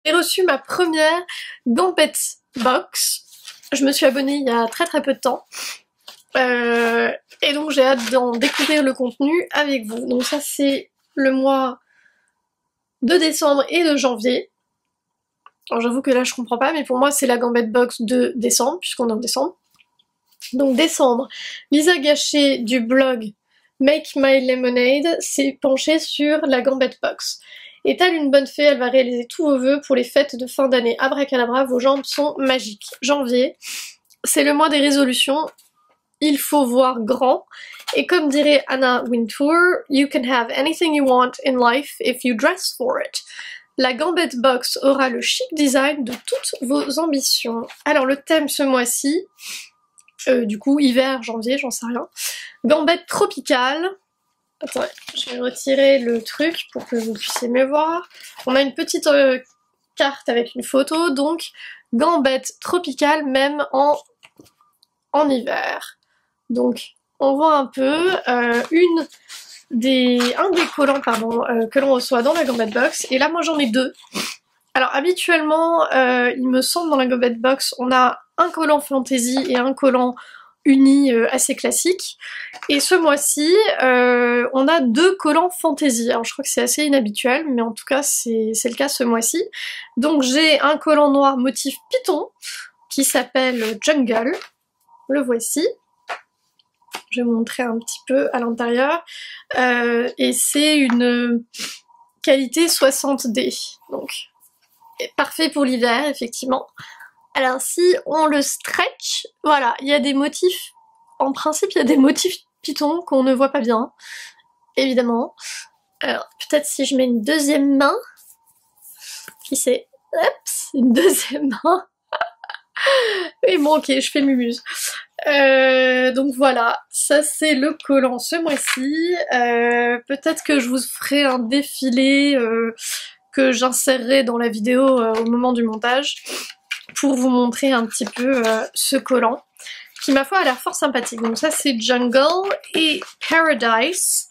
J'ai reçu ma première Gambet Box. Je me suis abonnée il y a très peu de temps. Et donc j'ai hâte d'en découvrir le contenu avec vous. Donc ça c'est le mois de décembre et de janvier. Alors j'avoue que là je comprends pas, mais pour moi c'est la Gambet Box de décembre, puisqu'on est en décembre. Donc décembre, Lisa Gachet du blog Make My Lemonade s'est penchée sur la Gambet Box. Et telle une bonne fée, elle va réaliser tous vos vœux pour les fêtes de fin d'année. Abracadabra, vos jambes sont magiques. Janvier, c'est le mois des résolutions. Il faut voir grand. Et comme dirait Anna Wintour, you can have anything you want in life if you dress for it. La Gambet Box aura le chic design de toutes vos ambitions. Alors le thème ce mois-ci, du coup hiver, janvier, j'en sais rien. Gambet tropicale. Attendez, je vais retirer le truc pour que vous puissiez mieux voir. On a une petite carte avec une photo, donc Gambet tropicale même en hiver. Donc on voit un peu un des collants que l'on reçoit dans la Gambet Box, et là moi j'en ai deux. Alors habituellement, il me semble dans la Gambet Box, on a un collant fantasy et un collant uni assez classique. Et ce mois-ci, on a deux collants fantasy. Alors je crois que c'est assez inhabituel, mais en tout cas c'est le cas ce mois-ci. Donc j'ai un collant noir motif python qui s'appelle Jungle. Le voici. Je vais vous montrer un petit peu à l'intérieur. Et c'est une qualité 60D. Donc parfait pour l'hiver, effectivement. Alors si on le stretch, voilà, il y a des motifs, en principe il y a des motifs python qu'on ne voit pas bien, évidemment. Alors peut-être si je mets une deuxième main, qui c'est, une deuxième main. Mais bon ok, je fais mumuse. Donc voilà, ça c'est le collant ce mois-ci. Peut-être que je vous ferai un défilé que j'insérerai dans la vidéo au moment du montage, pour vous montrer un petit peu ce collant, qui ma foi a l'air fort sympathique. Donc ça c'est Jungle, et Paradise,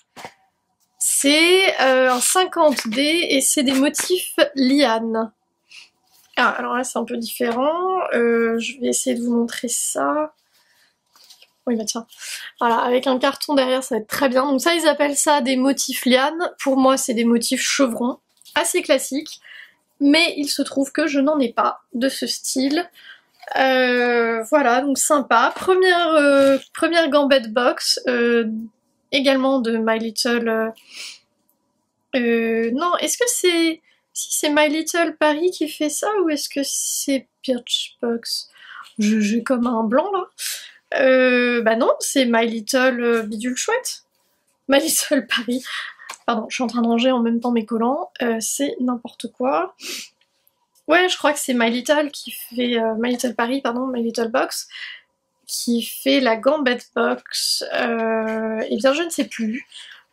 c'est un 50D et c'est des motifs liane. Ah, alors là c'est un peu différent, je vais essayer de vous montrer ça. Oui bah tiens, voilà, avec un carton derrière ça va être très bien. Donc ça ils appellent ça des motifs liane, pour moi c'est des motifs chevrons, assez classiques. Mais il se trouve que je n'en ai pas de ce style. Voilà, donc sympa. Première Gambet Box, également de My Little... non, est-ce que c'est... Si c'est My Little Paris qui fait ça, ou est-ce que c'est Birchbox? J'ai comme un blanc là. Bah non, c'est My Little Bidule Chouette. My Little Paris. Pardon, je suis en train de ranger en même temps mes collants, c'est n'importe quoi. Ouais, je crois que c'est My Little qui fait... My Little Paris, pardon, My Little Box, qui fait la Gambet Box. Eh bien, je ne sais plus.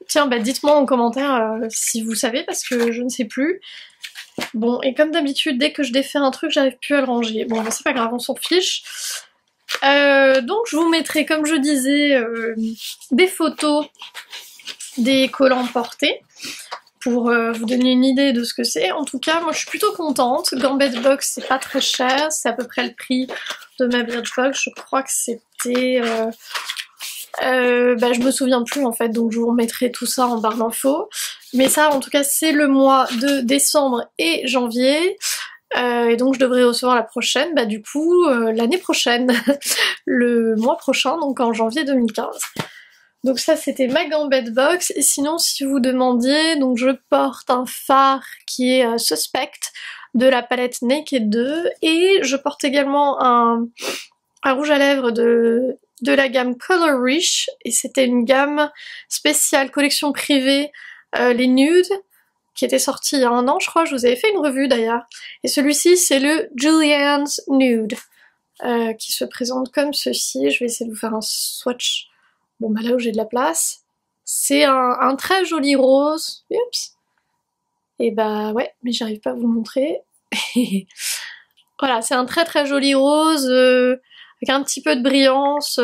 Tiens, bah dites-moi en commentaire si vous savez, parce que je ne sais plus. Bon, et comme d'habitude, dès que je défais un truc, j'arrive plus à le ranger. Bon, bah c'est pas grave, on s'en fiche. Donc je vous mettrai, comme je disais, des photos des collants portés pour vous donner une idée de ce que c'est. En tout cas, moi je suis plutôt contente. Gambet Box, c'est pas très cher, c'est à peu près le prix de ma Birchbox. Je crois que c'était... bah je me souviens plus en fait, donc je vous remettrai tout ça en barre d'infos. Mais ça, en tout cas, c'est le mois de décembre et janvier. Et donc je devrais recevoir la prochaine, bah du coup, l'année prochaine. Le mois prochain, donc en janvier 2015. Donc ça c'était ma Gambet Box, et sinon si vous demandiez, donc je porte un fard qui est Suspect de la palette Naked 2, et je porte également un rouge à lèvres de la gamme Color Rich, et c'était une gamme spéciale collection privée, les nudes, qui était sorti il y a un an je crois, je vous avais fait une revue d'ailleurs, et celui-ci c'est le Julianne's Nude, qui se présente comme ceci. Je vais essayer de vous faire un swatch. Bon bah là où j'ai de la place, c'est un très joli rose. Oups. Et bah ouais, mais j'arrive pas à vous montrer. Voilà, c'est un très joli rose, avec un petit peu de brillance,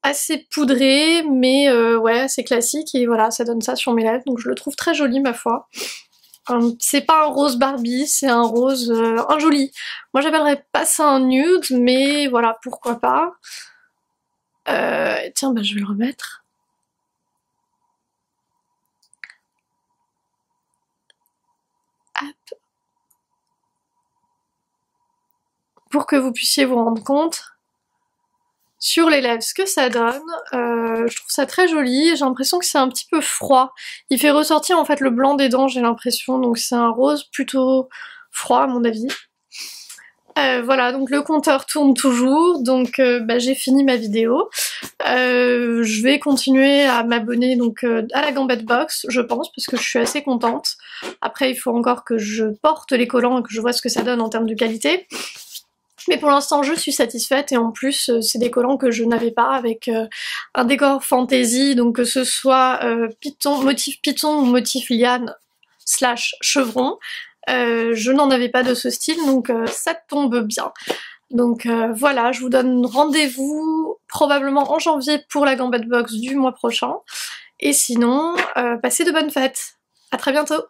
assez poudré, mais ouais, assez classique, et voilà, ça donne ça sur mes lèvres, donc je le trouve très joli ma foi. C'est pas un rose Barbie, c'est un rose, un joli. Moi j'appellerais pas ça un nude, mais voilà, pourquoi pas. Tiens, bah je vais le remettre. Hop. Pour que vous puissiez vous rendre compte sur les lèvres ce que ça donne. Je trouve ça très joli, j'ai l'impression que c'est un petit peu froid. Il fait ressortir en fait le blanc des dents, j'ai l'impression, donc c'est un rose plutôt froid à mon avis. Voilà, donc le compteur tourne toujours, donc bah, j'ai fini ma vidéo. Je vais continuer à m'abonner donc à la Gambette Box, je pense, parce que je suis assez contente. Après, il faut encore que je porte les collants et que je vois ce que ça donne en termes de qualité. Mais pour l'instant, je suis satisfaite et en plus, c'est des collants que je n'avais pas avec un décor fantasy, donc que ce soit motif python ou motif liane / chevron. Je n'en avais pas de ce style, donc ça tombe bien. Donc voilà, je vous donne rendez-vous probablement en janvier pour la Gambette Box du mois prochain. Et sinon, passez de bonnes fêtes. À très bientôt.